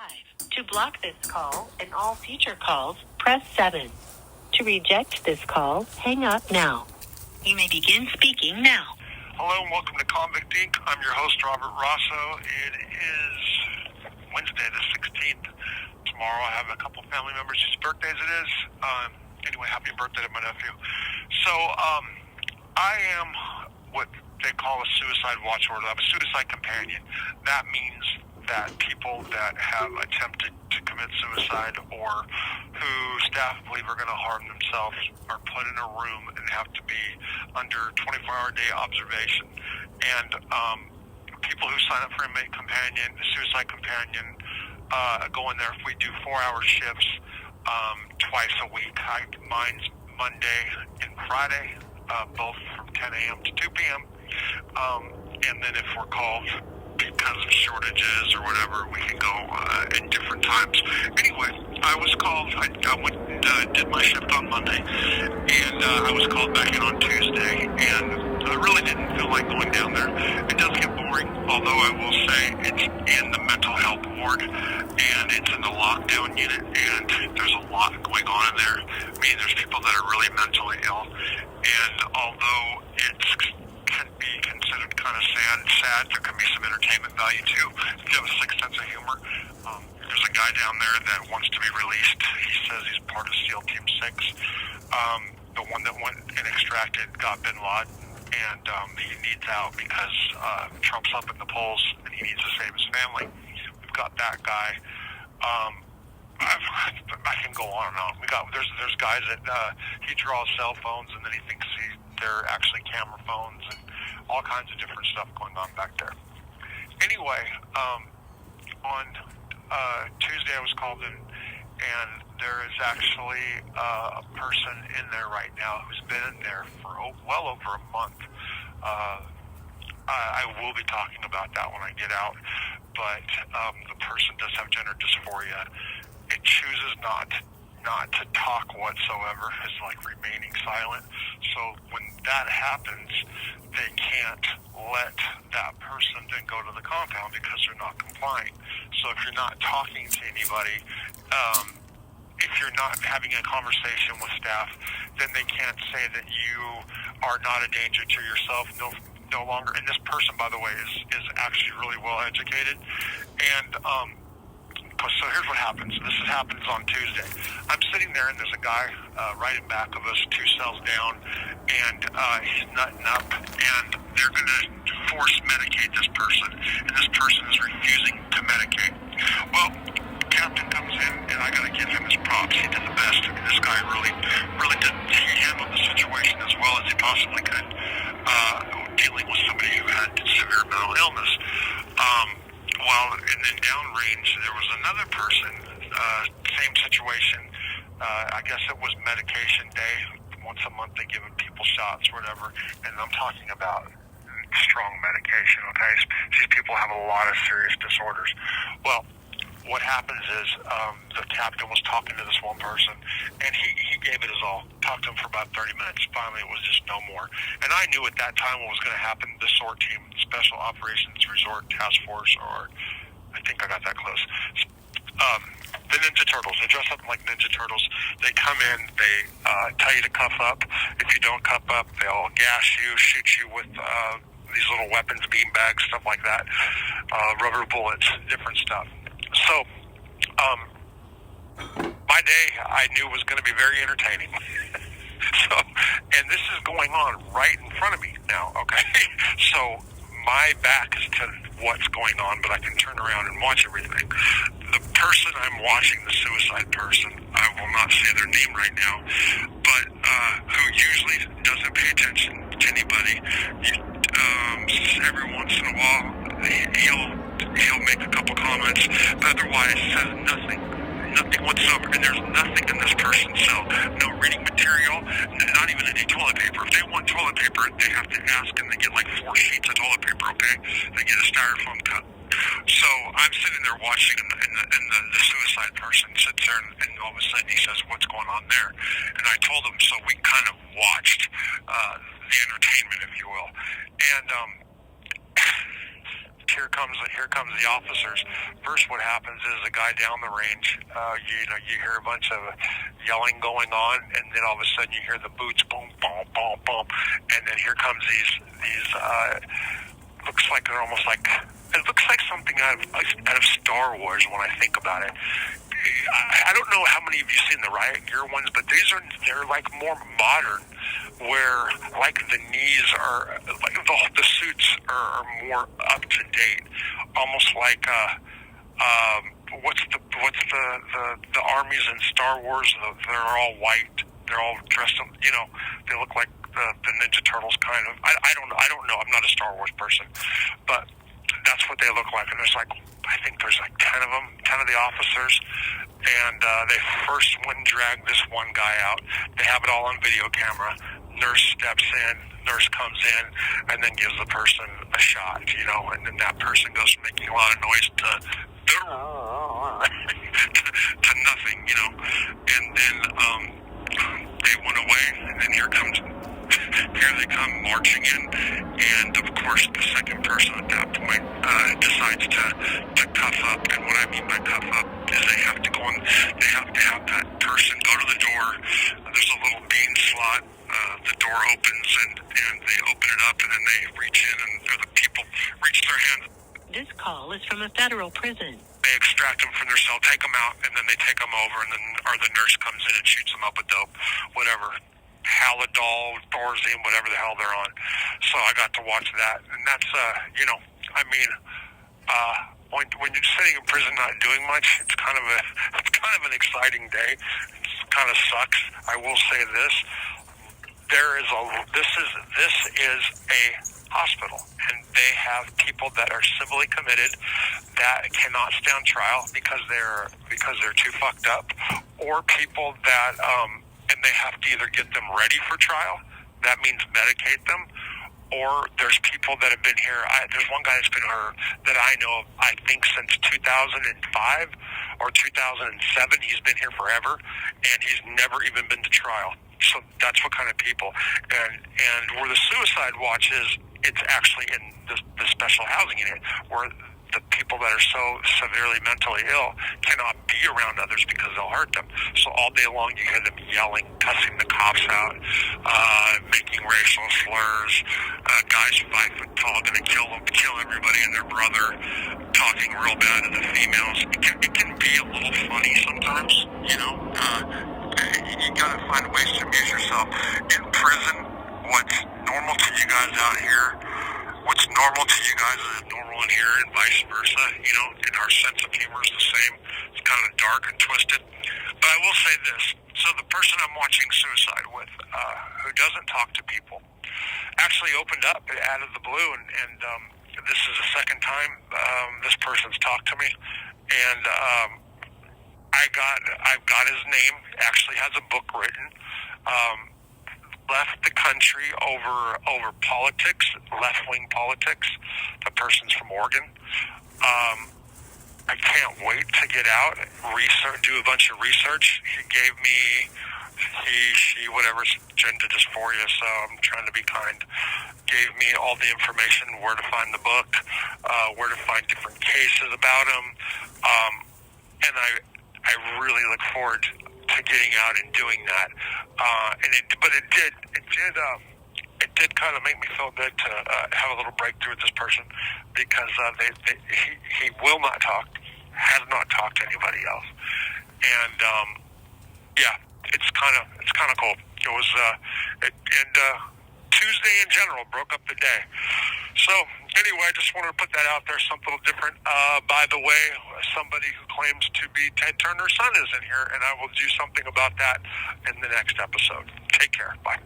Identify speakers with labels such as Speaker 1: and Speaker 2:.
Speaker 1: 5. To block this call and all future calls, press 7. To reject this call, hang up now. You may begin speaking now.
Speaker 2: Hello and welcome to Convict Inc. I'm your host, Robert Rosso. It is Wednesday the 16th. Tomorrow I have a couple family members whose birthdays it is. Anyway, happy birthday to my nephew. So, I am what they call a suicide watch order. I'm a suicide companion. That means that people that have attempted to commit suicide or who staff believe are going to harm themselves are put in a room and have to be under 24-hour day observation. And people who sign up for inmate companion, suicide companion, go in there. If we do 4-hour shifts twice a week. Mine's Monday and Friday, both from 10 a.m. to 2 p.m. And then if we're called because of shortages or whatever, we can go at different times. Anyway, I was called. I went did my shift on Monday, and I was called back in on Tuesday, and I really didn't feel like going down there. It does get boring, although I will say it's in the mental health ward, and it's in the lockdown unit, and there's a lot going on in there. I mean, there's people that are really mentally ill, and although it's can be considered kind of sad, there can be some entertainment value too. If you have a sick sense of humor, there's a guy down there that wants to be released. He says he's part of SEAL Team 6. The one that went and extracted got Bin Laden, and he needs out because Trump's up in the polls and he needs to save his family. We've got that guy. I can go on and on. There's guys that he draws cell phones and then he thinks they're actually camera phones and all kinds of different stuff going on back there. Anyway, on Tuesday I was called in, and there is actually a person in there right now who's been in there for well over a month. I will be talking about that when I get out, but the person does have gender dysphoria. It chooses not to talk whatsoever, is like remaining silent. So when that happens, they can't let that person then go to the compound because they're not complying. So if you're not talking to anybody, if you're not having a conversation with staff, then they can't say that you are not a danger to yourself no longer. And this person, by the way, is actually really well educated. And so here's what happens. This happens on Tuesday. I'm sitting there, and there's a guy right in back of us, 2 cells down, and he's nutting up, and they're going to force medicate this person, and this person is refusing to medicate. Well, Captain comes in, and I got to give him his props. He did the best. I mean, this guy really did. He handled the situation as well as he possibly could, dealing with somebody who had severe mental illness. And then downrange, there was another person, same situation. I guess it was medication day. Once a month they give people shots or whatever. And I'm talking about strong medication, okay? These people have a lot of serious disorders. Well, what happens is the captain was talking to this one person, and he gave it his all. Talked to him for about 30 minutes. Finally, it was just no more. And I knew at that time what was going to happen. The SORT team, Special Operations Resort Task Force, or I think I got that close. The Ninja Turtles. They dress up like Ninja Turtles. They come in. They tell you to cuff up. If you don't cuff up, they'll gas you, shoot you with these little weapons, bean bags, stuff like that, rubber bullets, different stuff. So, my day I knew was going to be very entertaining. And this is going on right in front of me now, okay? So, my back is to what's going on, but I can turn around and watch everything. The person I'm watching, the suicide person, I will not say their name right now, but who usually doesn't pay attention to anybody, every once in a while, he'll make a couple comments, but otherwise says nothing whatsoever. And there's nothing in this person's cell. No reading material, not even any toilet paper. If they want toilet paper, they have to ask, and they get like 4 sheets of toilet paper, okay? They get a styrofoam cup. So I'm sitting there watching, and the suicide person sits there, and all of a sudden he says, "What's going on there?" And I told him, so we kind of watched the entertainment, if you will. And to here comes the officers. First, what happens is the guy down the range, you hear a bunch of yelling going on, and then all of a sudden you hear the boots boom, boom, boom, boom, and then here comes these looks like they're almost like, it looks like something out of Star Wars when I think about it. I don't know how many of you seen the riot gear ones, but they're like more modern, where like the knees are like the suits are more up to date, almost like what's the armies in Star Wars? They're all white. They're all dressed up. They look like the Ninja Turtles kind of. I don't know. I'm not a Star Wars person, but that's what they look like. And there's like, I think there's like 10 of them, 10 of the officers. And they first went and dragged this one guy out. They have it all on video camera. Nurse steps in, nurse comes in, and then gives the person a shot, and then that person goes from making a lot of noise to to nothing, and then they went away, and then here they come marching in, and of course the second person at that point decides to cuff up. And what I mean by cuff up is they have to have that person go to the door. There's a little bean slot. The door opens, and they open it up, and then they reach in, and the people reach their hand.
Speaker 1: This call is from a federal prison.
Speaker 2: They extract them from their cell, take them out, and then they take them over, and then the nurse comes in and shoots them up with dope, whatever, Halidol, Thorazine, whatever the hell they're on. So I got to watch that, and that's when you're sitting in prison not doing much, it's kind of an exciting day. It kind of sucks. I will say this: this is a hospital, and they have people that are civilly committed that cannot stand trial because they're too fucked up, or people that and they have to either get them ready for trial. That means medicate them. Or there's people that have been here. There's one guy that's been here that I know of, I think since 2005 or 2007. He's been here forever, and he's never even been to trial. So that's what kind of people. And where the suicide watch is, it's actually in the special housing unit, where the people that are so severely mentally ill cannot be around others because they'll hurt them. So all day long you hear them yelling, cussing the cops out, making racial slurs, guys 5 foot tall going to kill everybody and their brother, talking real bad to the females. It can be a little funny sometimes, you gotta find ways to amuse yourself. In prison, what's normal to you guys out here, what's normal to you guys is normal in here, and vice versa. And our sense of humor is the same. It's kind of dark and twisted. But I will say this. So the person I'm watching suicide with, who doesn't talk to people, actually opened up out of the blue, and this is the second time this person's talked to me. And I've got his name, actually has a book written. Left the country over politics, left-wing politics. The person's from Oregon. I can't wait to get out, do a bunch of research. He gave me, she, whatever's gender dysphoria, so I'm trying to be kind. Gave me all the information, where to find the book, where to find different cases about him. And I really look forward to getting out and doing that, it did kind of make me feel good to have a little breakthrough with this person, because he will not talk, has not talked to anybody else, and it's kind of cool. It was Tuesday in general broke up the day. So anyway, I just wanted to put that out there, something a little different. By the way, somebody who claims to be Ted Turner's son is in here, and I will do something about that in the next episode. Take care. Bye.